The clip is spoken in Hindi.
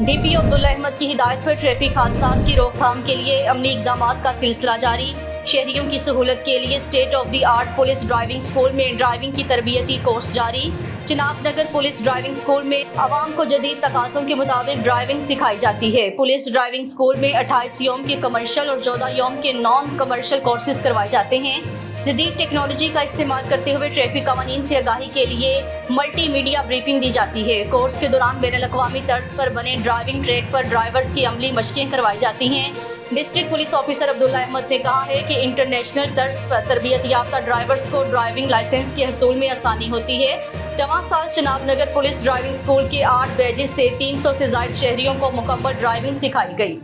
डीपी अब्दुल्ला अहमद की हिदायत पर ट्रैफिक हादसात की रोकथाम के लिए अमली इक़दामात का सिलसिला जारी। शहरियों की सहूलत के लिए state of the art police driving school में ड्राइविंग की तरबियती कोर्स जारी। चिनाब नगर पुलिस ड्राइविंग स्कूल में आवाम को जदीद तकाज़ों के मुताबिक ड्राइविंग सिखाई जाती है। पुलिस ड्राइविंग स्कूल में 28 यौम के कमर्शियल और 14 यौम के नॉन कमर्शियल कोर्सेज करवाए जाते हैं। जदीद टेक्नोलॉजी का इस्तेमाल करते हुए ट्रैफिक कवानीन से आगाही के लिए मल्टीमीडिया ब्रीफिंग दी जाती है। कोर्स के दौरान बैनुल-अक़वामी तर्ज पर बने ड्राइविंग ट्रैक पर ड्राइवर्स की अमली मशक़ें करवाई जाती हैं। District police officer Abdullah Ahmad ने कहा है कि इंटरनेशनल तर्ज पर तरबियत याफ्ता ड्राइवर्स को ड्राइविंग लाइसेंस के हसूल में आसानी होती है। रवां साल चिनाब नगर पुलिस ड्राइविंग स्कूल के 8 बैचेस से 300 से ज़ायद शहरियों को मुकम्मल ड्राइविंग सिखाई गई।